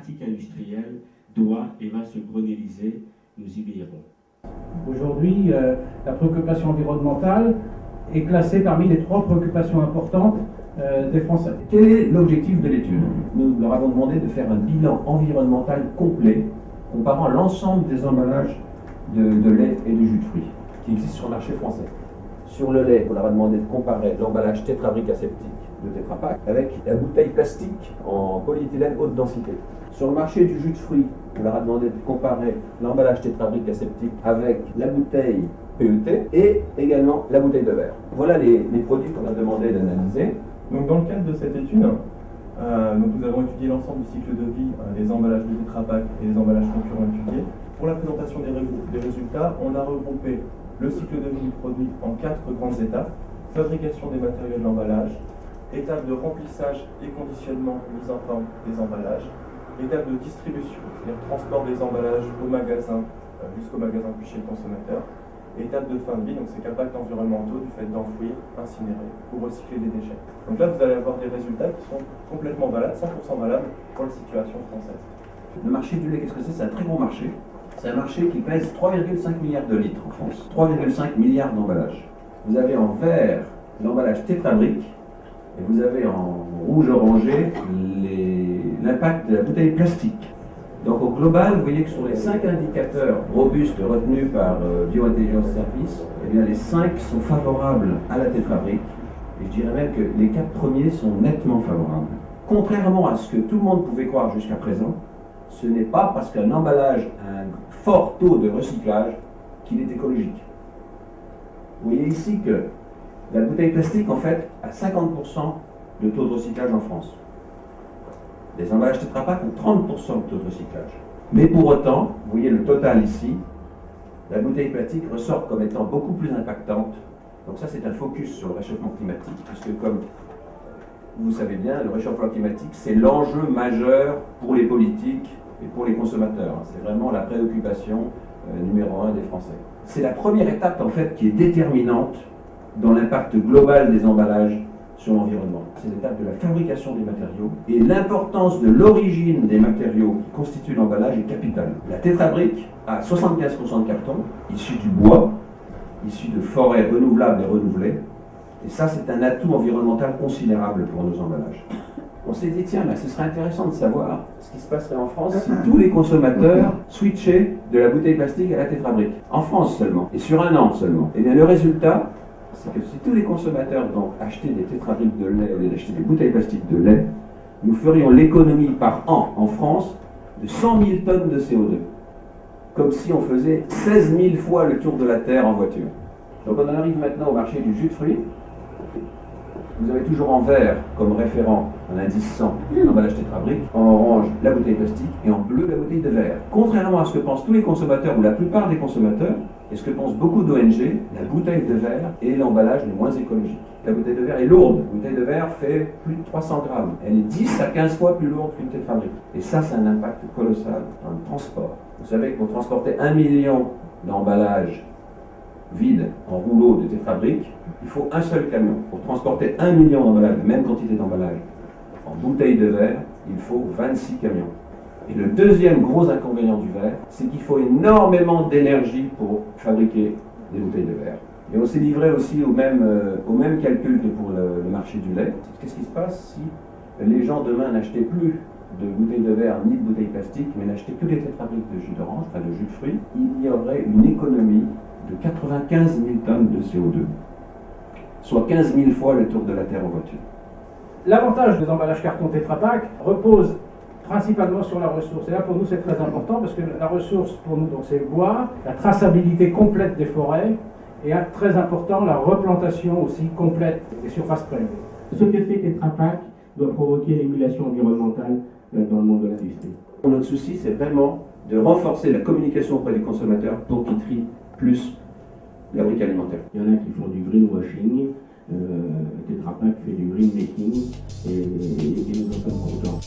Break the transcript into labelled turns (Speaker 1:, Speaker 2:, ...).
Speaker 1: pratique industrielle doit et va se grenéliser, nous y veillerons.
Speaker 2: Aujourd'hui, la préoccupation environnementale est classée parmi les 3 préoccupations importantes des Français.
Speaker 3: Quel est l'objectif de l'étude? Nous leur avons demandé de faire un bilan environnemental complet comparant l'ensemble des emballages de lait et de jus de fruits qui existent sur le marché français. Sur le lait, on leur a demandé de comparer l'emballage tétrabrique aseptique de Tetra Pak avec la bouteille plastique en polyéthylène haute densité. Sur le marché du jus de fruits, on leur a demandé de comparer l'emballage tétrabrique aseptique avec la bouteille PET et également la bouteille de verre. Voilà les produits qu'on a demandé d'analyser.
Speaker 4: Donc dans le cadre de cette étude, nous avons étudié l'ensemble du cycle de vie des emballages de Tetra Pak et des emballages concurrents étudiés. Pour la présentation des résultats, on a regroupé le cycle de vie du produit en 4 grandes étapes: fabrication des matériaux de l'emballage, étape de remplissage et conditionnement mise en forme des emballages, étape de distribution, c'est-à-dire transport des emballages au magasin jusqu'au magasin puis chez le consommateur, et étape de fin de vie, donc c'est qu'impacts environnementaux du fait d'enfouir, incinérer ou recycler des déchets. Donc là, vous allez avoir des résultats qui sont complètement valables, 100% valables pour la situation française.
Speaker 3: Le marché du lait, qu'est-ce que c'est? C'est un très gros marché. C'est un marché qui pèse 3,5 milliards de litres en France, 3,5 milliards d'emballages. Vous avez en vert l'emballage tétrabrique et vous avez en rouge orangé l'impact de la bouteille plastique. Donc au global, vous voyez que sur les 5 indicateurs robustes retenus par Biointelligence Service, eh bien les 5 sont favorables à la tétrabrique. Et je dirais même que les 4 premiers sont nettement favorables. Contrairement à ce que tout le monde pouvait croire jusqu'à présent, ce n'est pas parce qu'un emballage a un fort taux de recyclage qu'il est écologique. Vous voyez ici que la bouteille plastique, en fait, a 50% de taux de recyclage en France. Les emballages Tetra Pak ont 30% de taux de recyclage. Mais pour autant, vous voyez le total ici, la bouteille plastique ressort comme étant beaucoup plus impactante. Donc ça, c'est un focus sur le réchauffement climatique, puisque comme vous savez bien, le réchauffement climatique, c'est l'enjeu majeur pour les politiques et pour les consommateurs. C'est vraiment la préoccupation numéro 1 des Français. C'est la première étape, en fait, qui est déterminante dans l'impact global des emballages sur l'environnement. C'est l'étape de la fabrication des matériaux et l'importance de l'origine des matériaux qui constituent l'emballage est capitale. La tétrabrique a 75% de carton, issu du bois, issu de forêts renouvelables et renouvelées. Et ça, c'est un atout environnemental considérable pour nos emballages. On s'est dit, tiens, ce serait intéressant de savoir ce qui se passerait en France si tous les consommateurs switchaient de la bouteille plastique à la tétrabrique. En France seulement, et sur un an seulement. Et bien le résultat, c'est que si tous les consommateurs donc achetaient des tétrabriques de lait au lieu d'acheter des bouteilles plastiques de lait, nous ferions l'économie par an en France de 100 000 tonnes de CO2. Comme si on faisait 16 000 fois le tour de la Terre en voiture. Donc on en arrive maintenant au marché du jus de fruits. Vous avez toujours en vert comme référent un indice 100, l'emballage tétrabrique, en orange la bouteille plastique et en bleu la bouteille de verre. Contrairement à ce que pensent tous les consommateurs ou la plupart des consommateurs, et ce que pensent beaucoup d'ONG, la bouteille de verre est l'emballage le moins écologique. La bouteille de verre est lourde. La bouteille de verre fait plus de 300 grammes. Elle est 10 à 15 fois plus lourde qu'une tétrabrique. Et ça, c'est un impact colossal dans le transport. Vous savez que pour transporter 1 million d'emballages vides en rouleau de tétrabrique, il faut un seul camion. Pour transporter 1 million d'emballages, la même quantité d'emballages, en bouteille de verre, il faut 26 camions. Et le deuxième gros inconvénient du verre, c'est qu'il faut énormément d'énergie pour fabriquer des bouteilles de verre. Et on s'est livré aussi au même calcul que pour le marché du lait. Qu'est-ce qui se passe si les gens demain n'achetaient plus de bouteilles de verre ni de bouteilles plastiques, mais n'achetaient que des tétrabriques de jus d'orange, enfin de jus de fruits? Il y aurait une économie de 95 000 tonnes de CO2, soit 15 000 fois le tour de la Terre en voiture.
Speaker 2: L'avantage des emballages carton Tetra Pak repose principalement sur la ressource. Et là, pour nous, c'est très important parce que la ressource, pour nous, c'est le bois, la traçabilité complète des forêts et, très important, la replantation aussi complète des surfaces prélevées.
Speaker 1: Ce que fait Tetra Pak doit provoquer l'émulation environnementale dans le monde de l'industrie.
Speaker 3: Notre souci, c'est vraiment de renforcer la communication auprès des consommateurs pour qu'ils trient plus la brique alimentaire.
Speaker 1: Il y en a qui font du greenwashing, Tetra Pak fait du green making et nous en sommes contents.